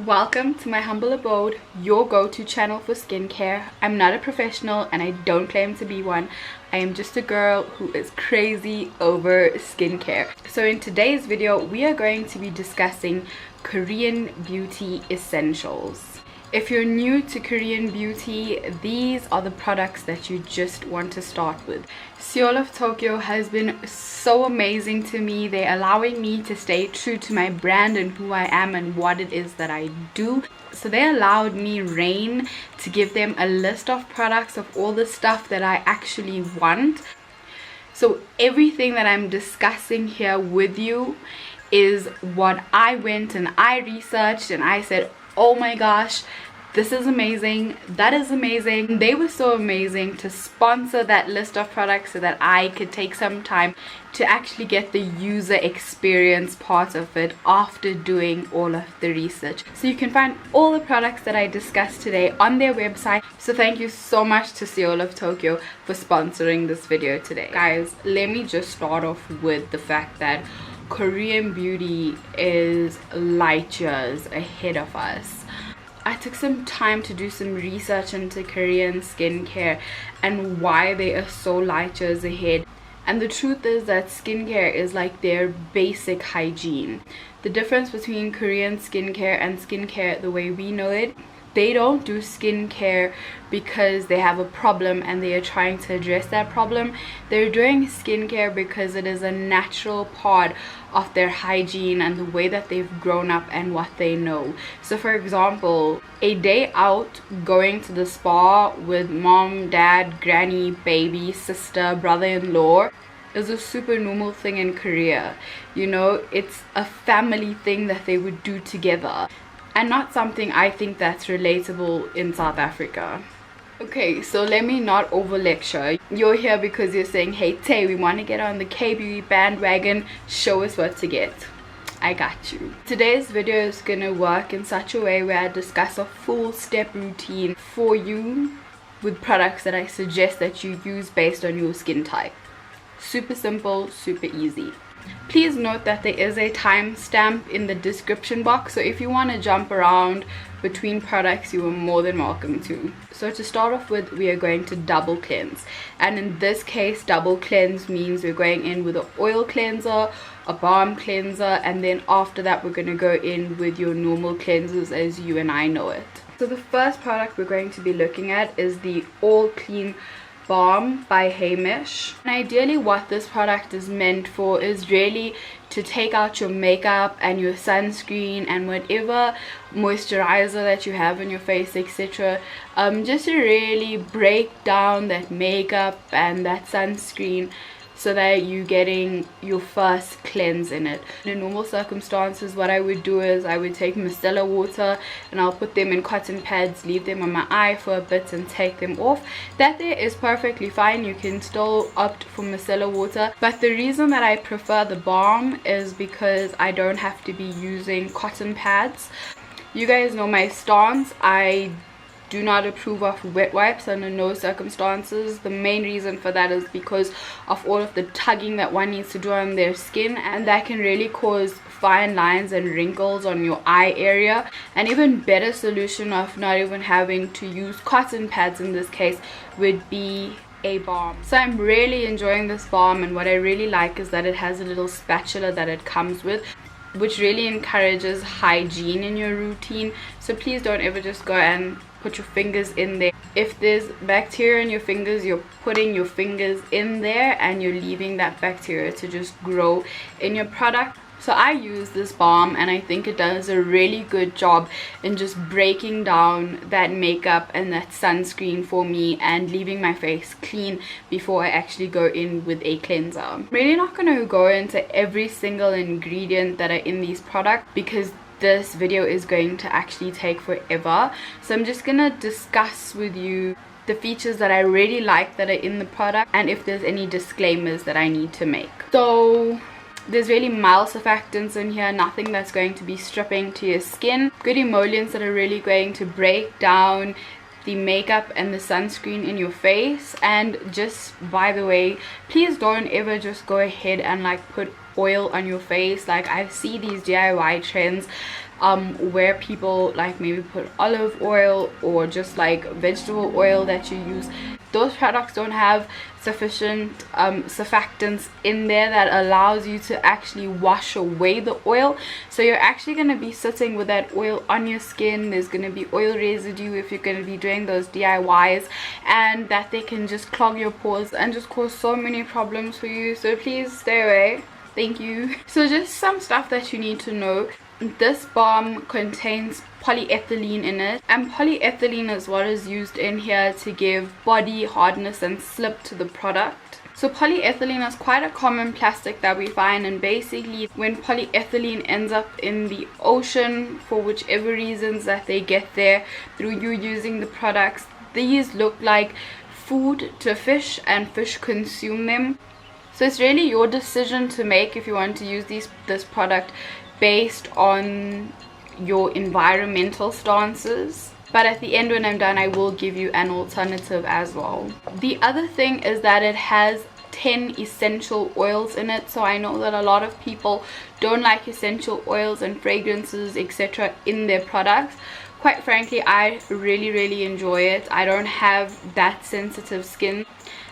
Welcome to my humble abode, your go-to channel for skincare. I'm not a professional and I don't claim to be one. I am just a girl who is crazy over skincare. So in today's video, we are going to be discussing Korean beauty essentials. If you're new to Korean beauty, these are the products that you just want to start with. Seoul of Tokyo has been so amazing to me. They're allowing me to stay true to my brand and who I am and what it is that I do. So they allowed me reign to give them a list of products of all the stuff that I actually want. So everything that I'm discussing here with you is what I went and I researched and I said, oh my gosh, this is amazing, that is amazing. They were so amazing to sponsor that list of products so that I could take some time to actually get the user experience part of it after doing all of the research. So you can find all the products that I discussed today on their website. So thank you so much to Seoul of Tokyo for sponsoring this video today. Guys, let me just start off with the fact that Korean beauty is light years ahead of us. I took some time to do some research into Korean skincare and why they are so light years ahead. And the truth is that skincare is like their basic hygiene. The difference between Korean skincare and skincare the way we know it, they don't do skincare because they have a problem and they are trying to address that problem. They're doing skincare because it is a natural part of their hygiene and the way that they've grown up and what they know. So for example, a day out going to the spa with mom, dad, granny, baby, sister, brother-in-law is a super normal thing in Korea. You know, it's a family thing that they would do together. And not something I think that's relatable in South Africa. Okay, so let me not over lecture. You're here because you're saying, hey Tay, we want to get on the K-beauty bandwagon. Show us what to get. I got you. Today's video is gonna work in such a way where I discuss a full step routine for you with products that I suggest that you use based on your skin type. Super simple, super easy. Please note that there is a timestamp in the description box, so if you want to jump around between products, you are more than welcome to. So to start off with, we are going to double cleanse, and in this case double cleanse means we're going in with an oil cleanser, a balm cleanser, and then after that we're going to go in with your normal cleansers as you and I know it. So the first product we're going to be looking at is the All Clean Balm by Hemish. And ideally what this product is meant for is really to take out your makeup and your sunscreen and whatever moisturizer that you have on your face, etc. Just to really break down that makeup and that sunscreen so that you're getting your first cleanse in it. In normal circumstances, what I would do is I would take micellar water and I'll put them in cotton pads, leave them on my eye for a bit and take them off. That there is perfectly fine. You can still opt for micellar water, but the reason that I prefer the balm is because I don't have to be using cotton pads. You guys know my stance. I do not approve of wet wipes under no circumstances. The main reason for that is because of all of the tugging that one needs to do on their skin, and that can really cause fine lines and wrinkles on your eye area. An even better solution of not even having to use cotton pads in this case would be a balm. So I'm really enjoying this balm, and what I really like is that it has a little spatula that it comes with, which really encourages hygiene in your routine. So please don't ever just go and put your fingers in there. If there's bacteria in your fingers, you're putting your fingers in there and you're leaving that bacteria to just grow in your product. So I use this balm and I think it does a really good job in just breaking down that makeup and that sunscreen for me and leaving my face clean before I actually go in with a cleanser. I'm really not going to go into every single ingredient that are in these products because this video is going to actually take forever. So I'm just going to discuss with you the features that I really like that are in the product and if there's any disclaimers that I need to make. So there's really mild surfactants in here, nothing that's going to be stripping to your skin. Good emollients that are really going to break down the makeup and the sunscreen in your face. And just by the way, please don't ever just go ahead and like put oil on your face. Like I see these DIY trends where people like maybe put olive oil or just like vegetable oil that you use. Those products don't have sufficient surfactants in there that allows you to actually wash away the oil. So you're actually going to be sitting with that oil on your skin. There's going to be oil residue if you're going to be doing those DIYs, and that they can just clog your pores and just cause so many problems for you. So please stay away. Thank you. So just some stuff that you need to know. This balm contains polyethylene in it, and polyethylene is what is used in here to give body hardness and slip to the product. So polyethylene is quite a common plastic that we find, and basically when polyethylene ends up in the ocean for whichever reasons that they get there through you using the products, these look like food to fish and fish consume them. So it's really your decision to make if you want to use this product based on your environmental stances. But at the end when I'm done, I will give you an alternative as well. The other thing is that it has 10 essential oils in it. So I know that a lot of people don't like essential oils and fragrances, etc. in their products. Quite frankly, I really enjoy it. I don't have that sensitive skin.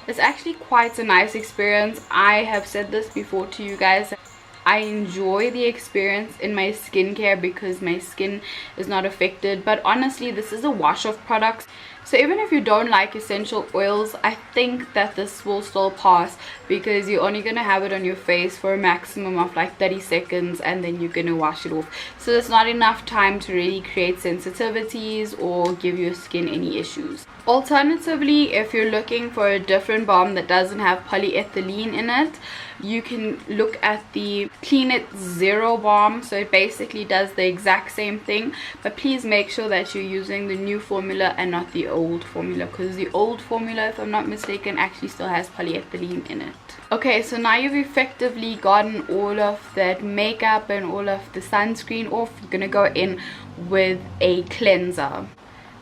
It's actually quite a nice experience. I have said this before to you guys. I enjoy the experience in my skincare because my skin is not affected. But honestly, this is a wash of products. So even if you don't like essential oils, I think that this will still pass, because you're only going to have it on your face for a maximum of like 30 seconds and then you're going to wash it off. So there's not enough time to really create sensitivities or give your skin any issues. Alternatively, if you're looking for a different balm that doesn't have polyethylene in it, you can look at the Clean It Zero balm. So it basically does the exact same thing, but please make sure that you're using the new formula and not the old formula, because the old formula, if I'm not mistaken, actually still has polyethylene in it. Okay, so now you've effectively gotten all of that makeup and all of the sunscreen off. You're gonna go in with a cleanser.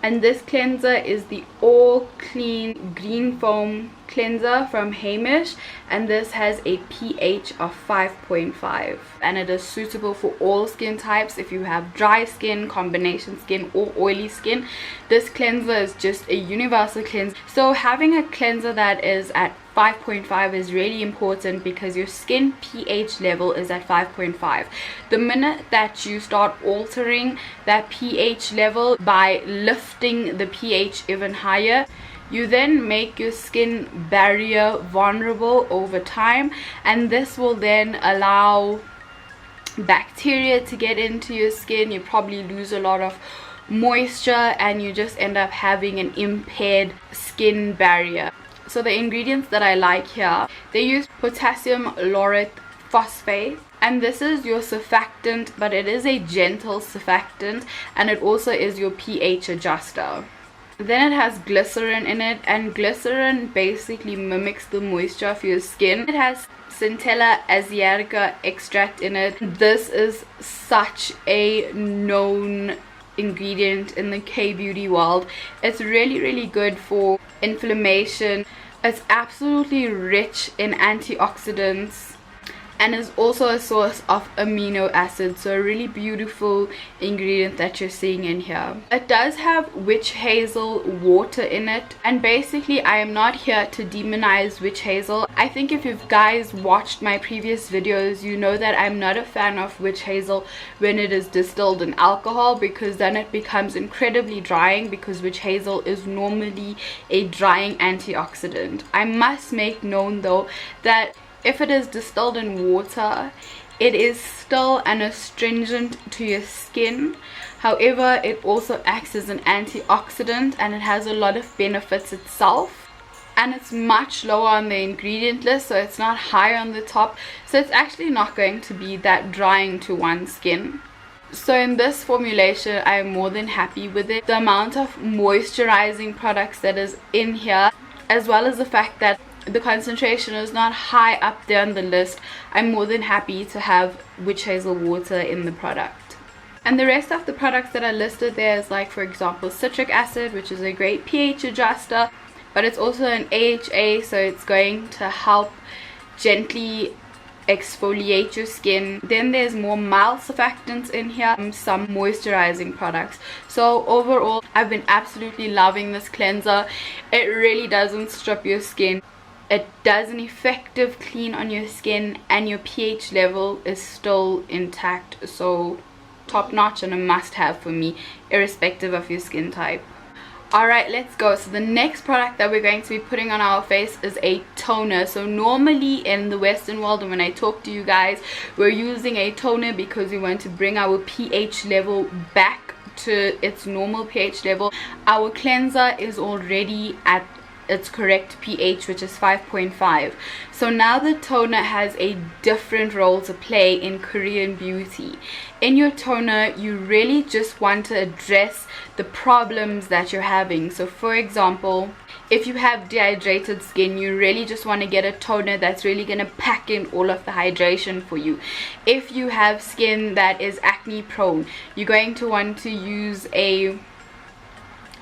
And this cleanser is the All Clean Green Foam Cleanser from Hemish, and this has a pH of 5.5, and it is suitable for all skin types. If you have dry skin, combination skin, or oily skin, this cleanser is just a universal cleanser. So having a cleanser that is at 5.5 is really important, because your skin pH level is at 5.5. The minute that you start altering that pH level by lifting the pH even higher, you then make your skin barrier vulnerable over time, and this will then allow bacteria to get into your skin. You probably lose a lot of moisture and you just end up having an impaired skin barrier. So the ingredients that I like here, they use potassium laureth phosphate, and this is your surfactant, but it is a gentle surfactant, and it also is your pH adjuster. Then it has glycerin in it, and glycerin basically mimics the moisture of your skin. It has Centella asiatica extract in it. This is such a known ingredient in the K-beauty world. It's really good for inflammation. It's absolutely rich in antioxidants, and is also a source of amino acids. So a really beautiful ingredient that you're seeing in here. It does have witch hazel water in it, and basically I am not here to demonize witch hazel. I think if you guys watched my previous videos, you know that I'm not a fan of witch hazel when it is distilled in alcohol, because then it becomes incredibly drying, because witch hazel is normally a drying antioxidant. I must make known though that if it is distilled in water, it is still an astringent to your skin. However, it also acts as an antioxidant, and it has a lot of benefits itself. And it's much lower on the ingredient list, so it's not high on the top. So it's actually not going to be that drying to one's skin. So in this formulation, I am more than happy with it. The amount of moisturizing products that is in here, as well as the fact that the concentration is not high up there on the list, I'm more than happy to have witch hazel water in the product. And the rest of the products that are listed there is like, for example, citric acid, which is a great pH adjuster, but it's also an AHA, so it's going to help gently exfoliate your skin. Then there's more mild surfactants in here, some moisturizing products. So overall, I've been absolutely loving this cleanser. It really doesn't strip your skin. It does an effective clean on your skin, and your pH level is still intact. So top notch and a must have for me, irrespective of your skin type. Alright, let's go. So the next product that we're going to be putting on our face is a toner. So normally in the Western world, and when I talk to you guys, we're using a toner because we want to bring our pH level back to its normal pH level. Our cleanser is already at its correct pH, which is 5.5. So now the toner has a different role to play in Korean beauty. In your toner, you really just want to address the problems that you're having. So for example, if you have dehydrated skin, you really just want to get a toner that's really going to pack in all of the hydration for you. If you have skin that is acne prone, you're going to want to use a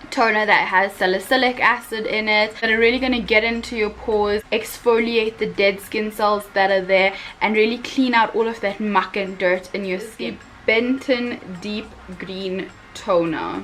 toner that has salicylic acid in it, that are really going to get into your pores, exfoliate the dead skin cells that are there, and really clean out all of that muck and dirt in your skin. Benton Deep Green Toner.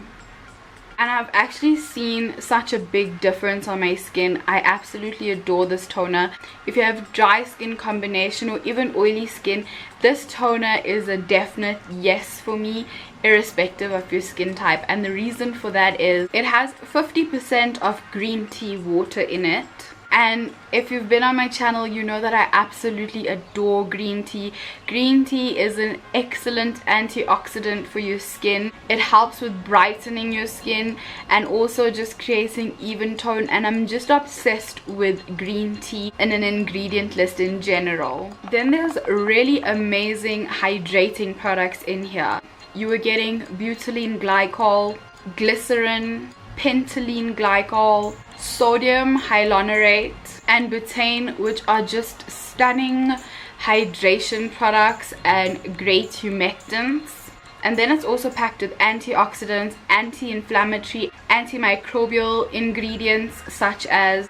And I've actually seen such a big difference on my skin. I absolutely adore this toner. If you have dry skin combination or even oily skin, this toner is a definite yes for me, irrespective of your skin type. And the reason for that is it has 50% of green tea water in it. And if you've been on my channel, you know that I absolutely adore green tea. Green tea is an excellent antioxidant for your skin. It helps with brightening your skin and also just creating even tone. And I'm just obsessed with green tea and an ingredient list in general. Then there's really amazing hydrating products in here. You are getting butylene glycol, glycerin, pentylene glycol, sodium hyaluronate, and butane, which are just stunning hydration products and great humectants. And then it's also packed with antioxidants, anti-inflammatory, antimicrobial ingredients such as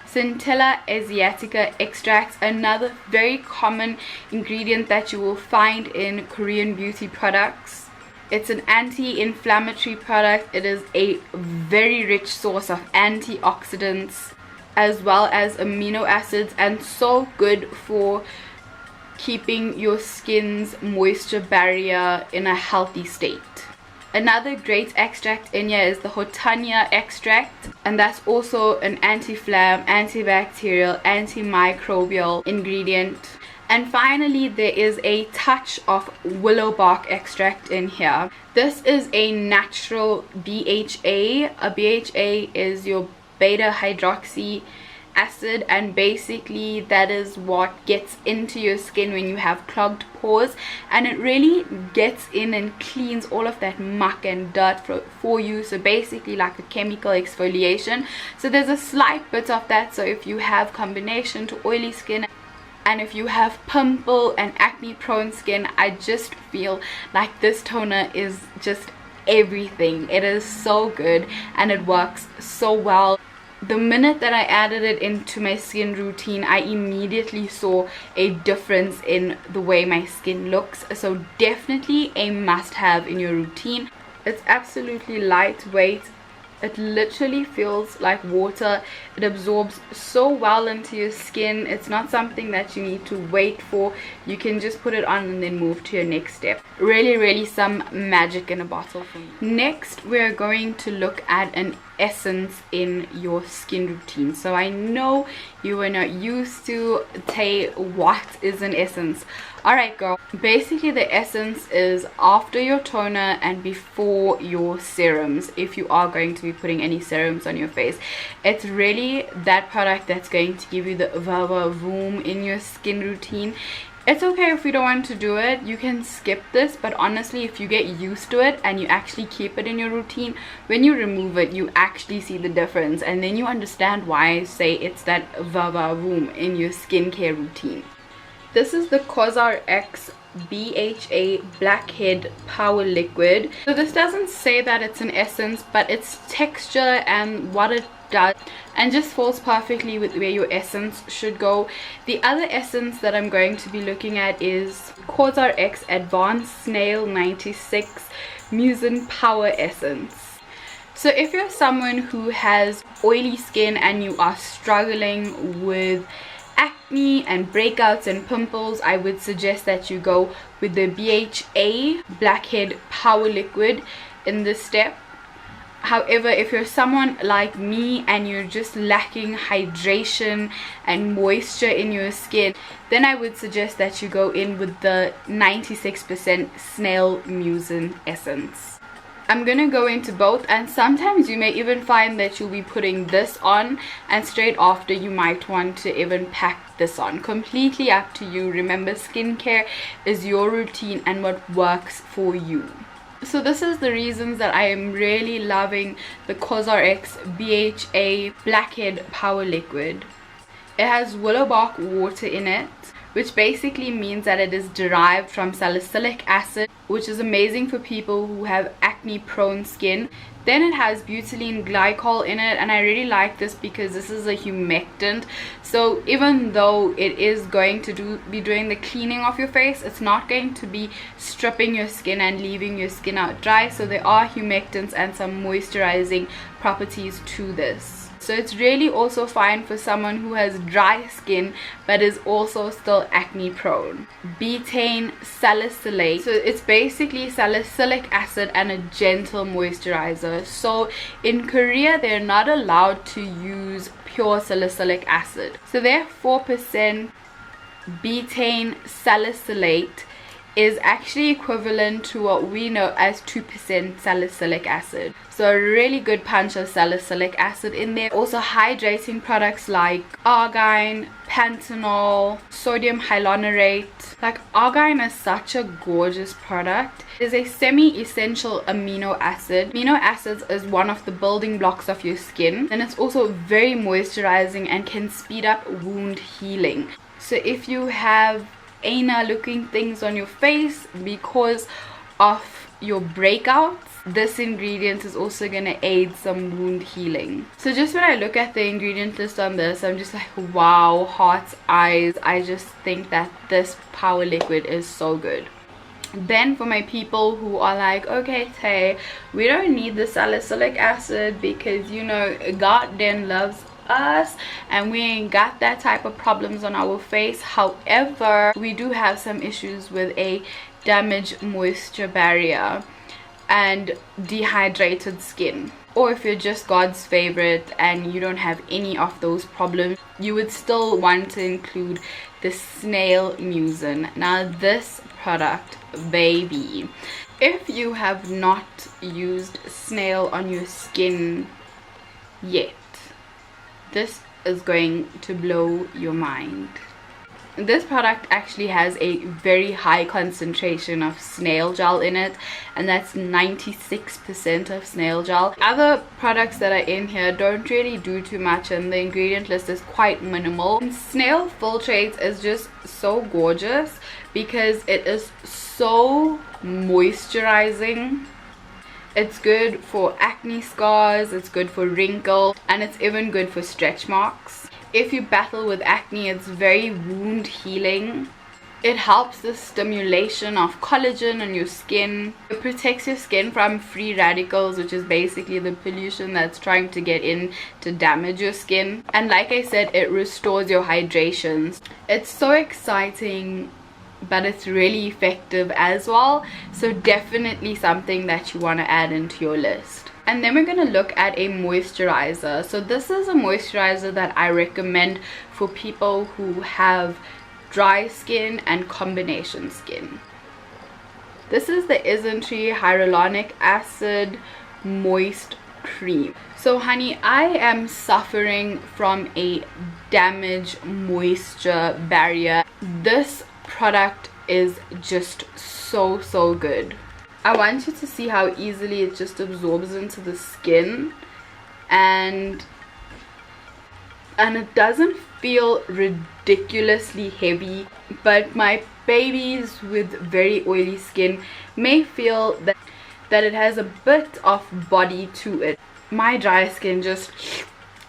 Centella asiatica extracts, another very common ingredient that you will find in Korean beauty products. It's an anti-inflammatory product. It is a very rich source of antioxidants as well as amino acids, and so good for keeping your skin's moisture barrier in a healthy state. Another great extract in here is the Hotania extract, and that's also an anti-flam, antibacterial, antimicrobial ingredient. And finally, there is a touch of willow bark extract in here. This is a natural BHA. A BHA is your beta hydroxy acid, and basically that is what gets into your skin when you have clogged pores, and it really gets in and cleans all of that muck and dirt for you. So basically like a chemical exfoliation. So there's a slight bit of that. So if you have combination to oily skin, and if you have pimple and acne prone skin, I just feel like this toner is just everything. It is so good and it works so well. The minute that I added it into my skin routine, I immediately saw a difference in the way my skin looks. So definitely a must have in your routine. It's absolutely lightweight. It literally feels like water. It absorbs so well into your skin. It's not something that you need to wait for. You can just put it on and then move to your next step. Really some magic in a bottle for me. Next, we're going to look at an essence in your skin routine. So I know you are not used to, Tay, what is an essence? Alright girl, basically the essence is after your toner and before your serums, if you are going to be putting any serums on your face. It's really that product that's going to give you the va-va-voom in your skin routine. It's okay if you don't want to do it, you can skip this, but honestly if you get used to it and you actually keep it in your routine, when you remove it you actually see the difference, and then you understand why I say it's that va-va-voom in your skincare routine. This is the COSRX BHA Blackhead Power Liquid. So this doesn't say that it's an essence, but its texture and what it does and just falls perfectly with where your essence should go. The other essence that I'm going to be looking at is COSRX Advanced Snail 96 Mucin Power Essence. So if you're someone who has oily skin and you are struggling with acne and breakouts and pimples, I would suggest that you go with the BHA Blackhead Power Liquid in this step. However, if you're someone like me and you're just lacking hydration and moisture in your skin, then I would suggest that you go in with the 96% Snail Mucin essence. I'm gonna go into both, and sometimes you may even find that you'll be putting this on and straight after you might want to even pack this on. Completely up to you. Remember, skincare is your routine and what works for you. So this is the reasons that I am really loving the COSRX BHA Blackhead Power Liquid. It has willow bark water in it, which basically means that it is derived from salicylic acid, which is amazing for people who have acne prone skin. Then it has butylene glycol in it, and I really like this because this is a humectant. So even though it is going to be doing the cleaning of your face, it's not going to be stripping your skin and leaving your skin out dry. So there are humectants and some moisturizing properties to this. So it's really also fine for someone who has dry skin but is also still acne prone. Betaine salicylate. So it's basically salicylic acid and a gentle moisturizer. So in Korea, they're not allowed to use pure salicylic acid. So their 4% betaine salicylate is actually equivalent to what we know as 2% salicylic acid. So a really good punch of salicylic acid in there. Also hydrating products like argine, panthenol, sodium hyaluronate. Like argine is such a gorgeous product. It is a semi-essential amino acid. Amino acids is one of the building blocks of your skin, and it's also very moisturizing and can speed up wound healing. So if you have anal looking things on your face because of your breakouts, this ingredient is also going to aid some wound healing. So just when I look at the ingredient list on this, I'm just like, wow, heart's eyes. I just think that this power liquid is so good. Then for my people who are like, okay, Tay, we don't need the salicylic acid because, you know, God then loves us and we ain't got that type of problems on our face. However, we do have some issues with a damaged moisture barrier and dehydrated skin. Or if you're just God's favorite and you don't have any of those problems, you would still want to include the Snail Mucin. Now this product, baby, if you have not used Snail on your skin yet, this is going to blow your mind. This product actually has a very high concentration of snail gel in it, and that's 96% of snail gel. Other products that are in here don't really do too much, and the ingredient list is quite minimal. Snail Filtrates is just so gorgeous because it is so moisturizing. It's good for acne scars, it's good for wrinkles, and it's even good for stretch marks. If you battle with acne, it's very wound healing. It helps the stimulation of collagen on your skin. It protects your skin from free radicals, which is basically the pollution that's trying to get in to damage your skin. And like I said, it restores your hydration. It's so exciting, but it's really effective as well. So definitely something that you want to add into your list. And then we're going to look at a moisturizer. So this is a moisturizer that I recommend for people who have dry skin and combination skin. This is the Isntree Hyaluronic Acid Moist Cream. So honey, I am suffering from a damaged moisture barrier. This product is just so good. I want you to see how easily it just absorbs into the skin, and it doesn't feel ridiculously heavy, but my babies with very oily skin may feel that it has a bit of body to it. My dry skin just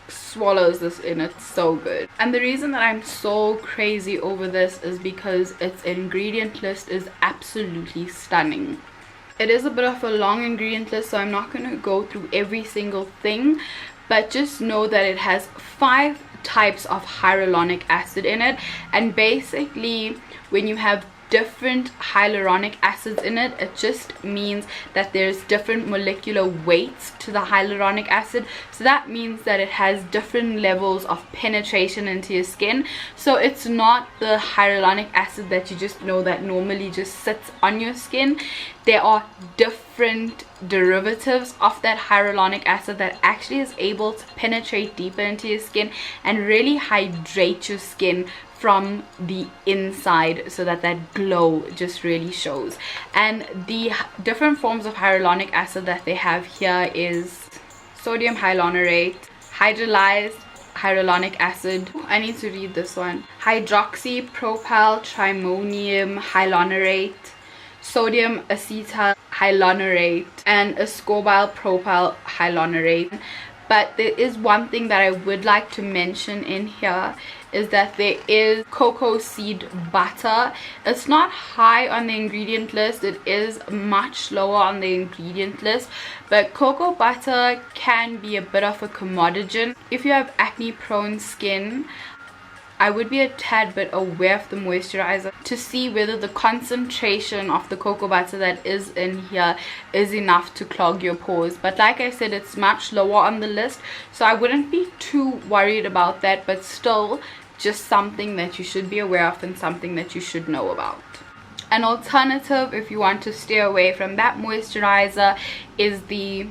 swallows this in. It's so good. And the reason that I'm so crazy over this is because its ingredient list is absolutely stunning. It is a bit of a long ingredient list, so I'm not going to go through every single thing, but just know that it has 5 types of hyaluronic acid in it. And basically when you have different hyaluronic acids in it, it just means that there's different molecular weights to the hyaluronic acid. So that means that it has different levels of penetration into your skin. So it's not the hyaluronic acid that you just know that normally just sits on your skin. There are different derivatives of that hyaluronic acid that actually is able to penetrate deeper into your skin and really hydrate your skin from the inside, so that that glow just really shows. And the different forms of hyaluronic acid that they have here is sodium hyaluronate, hydrolyzed hyaluronic acid, I need to read this one, hydroxypropyl trimonium hyaluronate, sodium acetyl hyaluronate, and ascorbyl propyl hyaluronate. But there is one thing that I would like to mention in here, is that there is cocoa seed butter. It's not high on the ingredient list, it is much lower on the ingredient list, but cocoa butter can be a bit of a commodity. If you have acne prone skin, I would be a tad bit aware of the moisturizer to see whether the concentration of the cocoa butter that is in here is enough to clog your pores. But like I said, it's much lower on the list, so I wouldn't be too worried about that, but still just something that you should be aware of and something that you should know about. An alternative, if you want to stay away from that moisturizer, is the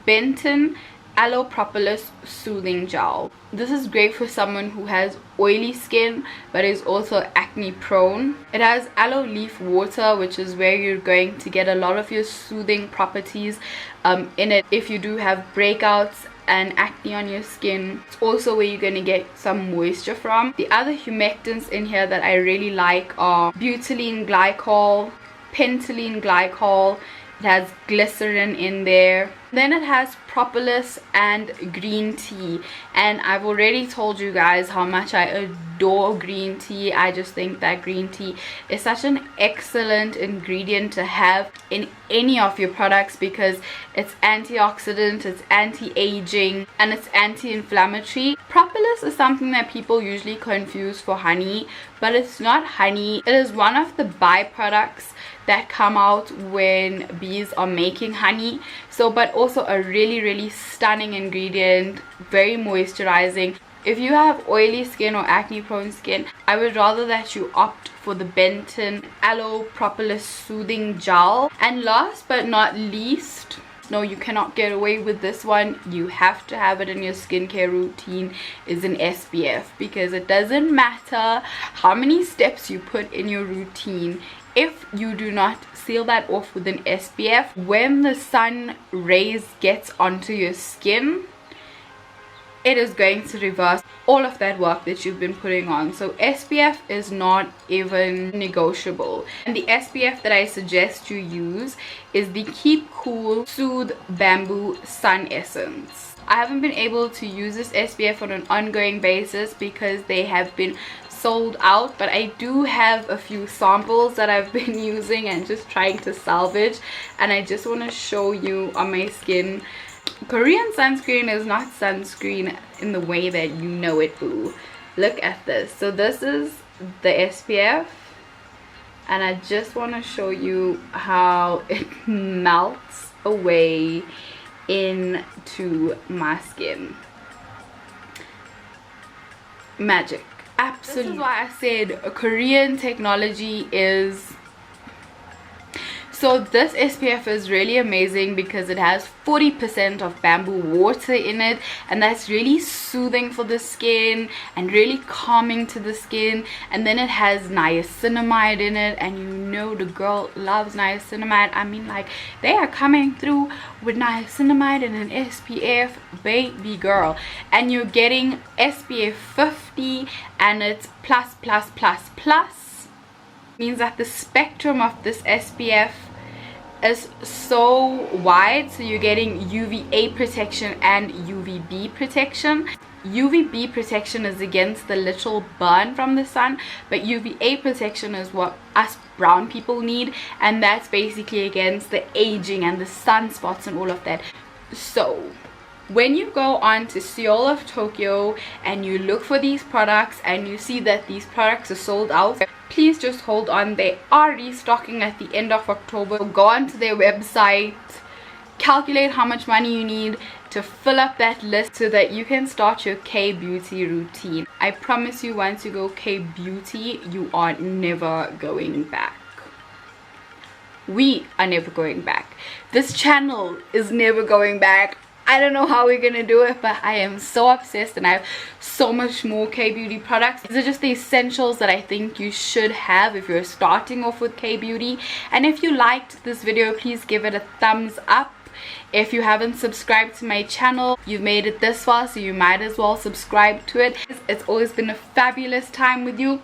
Benton Aloe Propolis Soothing Gel. This is great for someone who has oily skin but is also acne prone. It has aloe leaf water, which is where you're going to get a lot of your soothing properties in it if you do have breakouts and acne on your skin. It's also where you're going to get some moisture from. The other humectants in here that I really like are butylene glycol, pentylene glycol. It has glycerin in there. Then it has propolis and green tea, and I've already told you guys how much I adore green tea. I just think that green tea is such an excellent ingredient to have in any of your products because it's antioxidant, it's anti-aging, and it's anti-inflammatory. Propolis is something that people usually confuse for honey, but it's not honey. It is one of the byproducts that come out when bees are making honey. So, but also a really stunning ingredient, very moisturizing. If you have oily skin or acne prone skin, I would rather that you opt for the Benton Aloe Propolis Soothing Gel. And last but not least, no, you cannot get away with this one, you have to have it in your skincare routine, is an SPF, because it doesn't matter how many steps you put in your routine, if you do not seal that off with an SPF, when the sun rays gets onto your skin, it is going to reverse all of that work that you've been putting on. So SPF is not even negotiable. And the SPF that I suggest you use is the Keep Cool Soothe Bamboo Sun Essence. I haven't been able to use this SPF on an ongoing basis because they have been sold out, but I do have a few samples that I've been using and just trying to salvage, and I just want to show you on my skin. Korean sunscreen is not sunscreen in the way that you know it, boo. Look at this. So this is the SPF, and I just want to show you how it melts away into my skin. Magic. Absolutely. This is why I said Korean technology is... So this SPF is really amazing because it has 40% of bamboo water in it, and that's really soothing for the skin and really calming to the skin. And then it has niacinamide in it, and you know the girl loves niacinamide. I mean, like, they are coming through with niacinamide and an SPF, baby girl. And you're getting SPF 50, and it's plus It means that the spectrum of this SPF is so wide, so you're getting UVA protection and UVB protection. UVB protection is against the literal burn from the sun, but UVA protection is what us brown people need, and that's basically against the aging and the sunspots and all of that. So when you go on to Seoul of Tokyo and you look for these products and you see that these products are sold out, please just hold on. They are restocking at the end of October. Go onto their website, calculate how much money you need to fill up that list so that you can start your K-beauty routine. I promise you, once you go K-beauty, you are never going back. We are never going back. This channel is never going back. I don't know how we're gonna do it, but I am so obsessed and I have so much more K-beauty products. These are just the essentials that I think you should have if you're starting off with K-beauty. And if you liked this video, please give it a thumbs up. If you haven't subscribed to my channel, you've made it this far, so you might as well subscribe to it. It's always been a fabulous time with you.